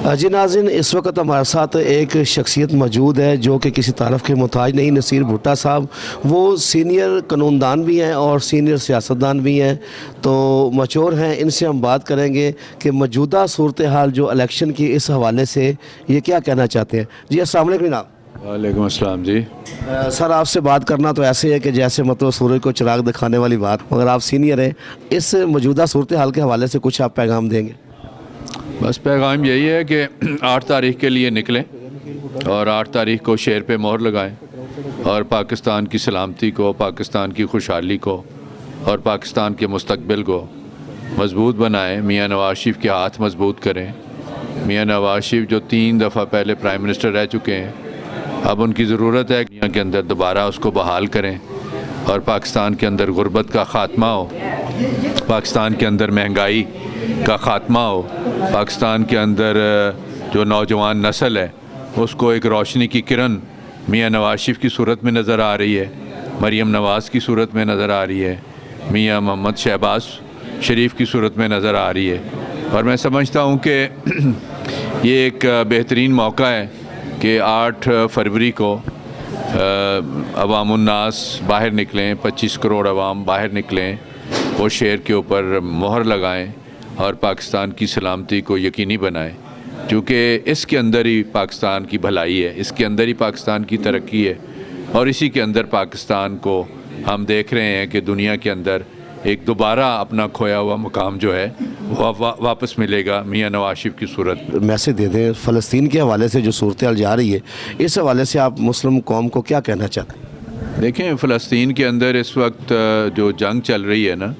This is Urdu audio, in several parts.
جی ناظرین، اس وقت ہمارے ساتھ ایک شخصیت موجود ہے جو کہ کسی تعارف کے محتاج نہیں، نصیر بھٹا صاحب۔ وہ سینئر قانون دان بھی ہیں اور سینئر سیاستدان بھی ہیں، تو مچور ہیں۔ ان سے ہم بات کریں گے کہ موجودہ صورتحال جو الیکشن کی اس حوالے سے یہ کیا کہنا چاہتے ہیں۔ جی السلام علیکم جناب۔ وعلیکم السلام جی۔ سر آپ سے بات کرنا تو ایسے ہے کہ جیسے مطلب سورج کو چراغ دکھانے والی بات، مگر آپ سینئر ہیں، اس موجودہ صورتحال کے حوالے سے کچھ آپ پیغام دیں گے؟ بس پیغام یہی ہے کہ 8 تاریخ کے لیے نکلیں اور 8 تاریخ کو شیر پہ مہر لگائیں اور پاکستان کی سلامتی کو، پاکستان کی خوشحالی کو اور پاکستان کے مستقبل کو مضبوط بنائیں۔ میاں نواز شریف کے ہاتھ مضبوط کریں۔ میاں نواز شریف جو 3 دفعہ پہلے پرائم منسٹر رہ چکے ہیں، اب ان کی ضرورت ہے کہ دنیا کے اندر دوبارہ اس کو بحال کریں اور پاکستان کے اندر غربت کا خاتمہ ہو، پاکستان کے اندر مہنگائی کا خاتمہ ہو، پاکستان کے اندر جو نوجوان نسل ہے اس کو ایک روشنی کی کرن میاں نواز شریف کی صورت میں نظر آ رہی ہے، مریم نواز کی صورت میں نظر آ رہی ہے، میاں محمد شہباز شریف کی صورت میں نظر آ رہی ہے۔ اور میں سمجھتا ہوں کہ یہ ایک بہترین موقع ہے کہ 8 فروری کو عوام الناس باہر نکلیں، 25 کروڑ عوام باہر نکلیں، وہ شیر کے اوپر مہر لگائیں اور پاکستان کی سلامتی کو یقینی بنائیں، کیونکہ اس کے اندر ہی پاکستان کی بھلائی ہے، اس کے اندر ہی پاکستان کی ترقی ہے، اور اسی کے اندر پاکستان کو ہم دیکھ رہے ہیں کہ دنیا کے اندر ایک دوبارہ اپنا کھویا ہوا مقام جو ہے وہ واپس ملے گا میاں نواز شریف کی صورت میں۔ میسج دے دیں فلسطین کے حوالے سے جو صورتحال جا رہی ہے، اس حوالے سے آپ مسلم قوم کو کیا کہنا چاہتے ہیں؟ دیکھیں، فلسطین کے اندر اس وقت جو جنگ چل رہی ہے نا،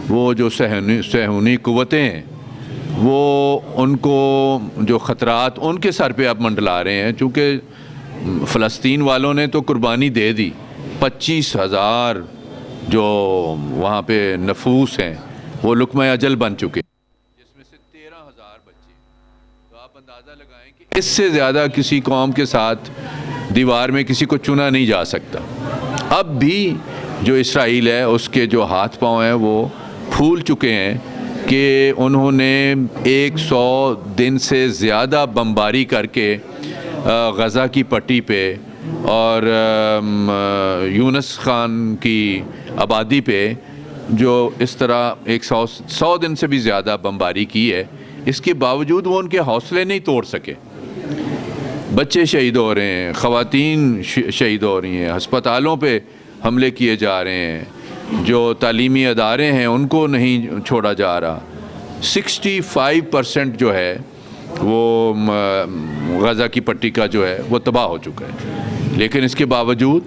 وہ جو صہیونی قوتیں ہیں، وہ ان کو جو خطرات ان کے سر پہ اب منڈلا رہے ہیں، چونکہ فلسطین والوں نے تو قربانی دے دی۔ 25,000 جو وہاں پہ نفوس ہیں وہ لقمہ اجل بن چکے ہیں، جس میں سے 13,000 بچے۔ تو آپ اندازہ لگائیں کہ اس سے زیادہ کسی قوم کے ساتھ دیوار میں کسی کو چنا نہیں جا سکتا۔ اب بھی جو اسرائیل ہے اس کے جو ہاتھ پاؤں ہیں وہ پھول چکے ہیں کہ انہوں نے 100 دن سے زیادہ بمباری کر کے غزہ کی پٹی پہ اور یونس خان کی آبادی پہ جو اس طرح 100 دن سے بھی زیادہ بمباری کی ہے، اس کے باوجود وہ ان کے حوصلے نہیں توڑ سکے۔ بچے شہید ہو رہے ہیں، خواتین شہید ہو رہی ہیں، ہسپتالوں پہ حملے کیے جا رہے ہیں، جو تعلیمی ادارے ہیں ان کو نہیں چھوڑا جا رہا۔ 65% جو ہے وہ غزہ کی پٹی کا جو ہے وہ تباہ ہو چکا ہے، لیکن اس کے باوجود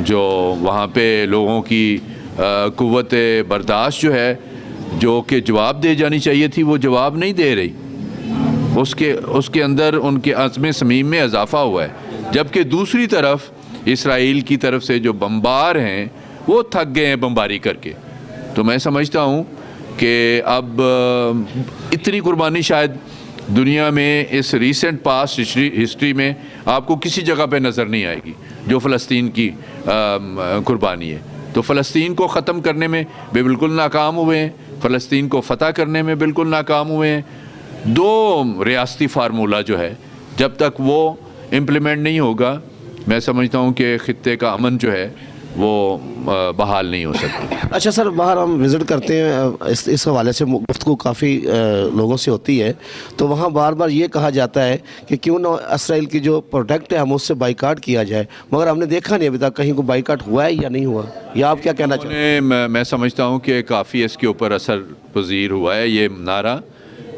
جو وہاں پہ لوگوں کی قوت برداشت جو ہے، جو کہ جواب دے جانی چاہیے تھی، وہ جواب نہیں دے رہی۔ اس کے اندر ان کے عزم صمیم میں اضافہ ہوا ہے، جبکہ دوسری طرف اسرائیل کی طرف سے جو بمبار ہیں وہ تھک گئے ہیں بمباری کر کے۔ تو میں سمجھتا ہوں کہ اب اتنی قربانی شاید دنیا میں اس ریسنٹ پاسٹ ہسٹری میں آپ کو کسی جگہ پہ نظر نہیں آئے گی جو فلسطین کی قربانی ہے۔ تو فلسطین کو ختم کرنے میں بالکل ناکام ہوئے ہیں، فلسطین کو فتح کرنے میں بالکل ناکام ہوئے ہیں۔ 2 ریاستی فارمولہ جو ہے جب تک وہ امپلیمنٹ نہیں ہوگا، میں سمجھتا ہوں کہ خطے کا امن جو ہے وہ بحال نہیں ہو سکتا۔ اچھا سر، باہر ہم وزٹ کرتے ہیں، اس حوالے سے گفتگو کافی لوگوں سے ہوتی ہے، تو وہاں بار بار یہ کہا جاتا ہے کہ کیوں نہ اسرائیل کی جو پروڈکٹ ہے ہم اس سے بائیکاٹ کیا جائے، مگر ہم نے دیکھا نہیں ابھی تک کہیں کو بائیکاٹ ہوا ہے یا نہیں ہوا، یا آپ کیا کہنا چاہتے ہیں؟ میں سمجھتا ہوں کہ کافی اس کے اوپر اثر پذیر ہوا ہے یہ نعرہ،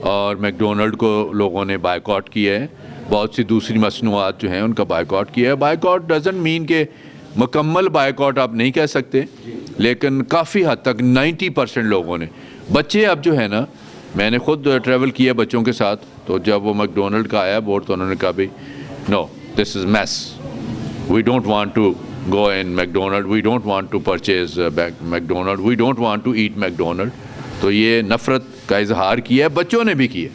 اور میکڈونلڈ کو لوگوں نے بائیکاٹ کیا ہے، بہت سی دوسری مصنوعات جو ہیں ان کا بائیکاٹ کیا ہے۔ بائیکاٹ ڈزنٹ مین کہ مکمل بائیکاٹ آپ نہیں کہہ سکتے، لیکن کافی حد تک 90% لوگوں نے، بچے اب جو ہے نا، میں نے خود ٹریول کیا بچوں کے ساتھ، تو جب وہ میکڈونلڈ کا آیا بورڈ تو انہوں نے کہا بھی no this is mess, we don't want to go in McDonald, we don't want to purchase McDonald, we don't want to eat McDonald. تو یہ نفرت کا اظہار کیا ہے، بچوں نے بھی کیا۔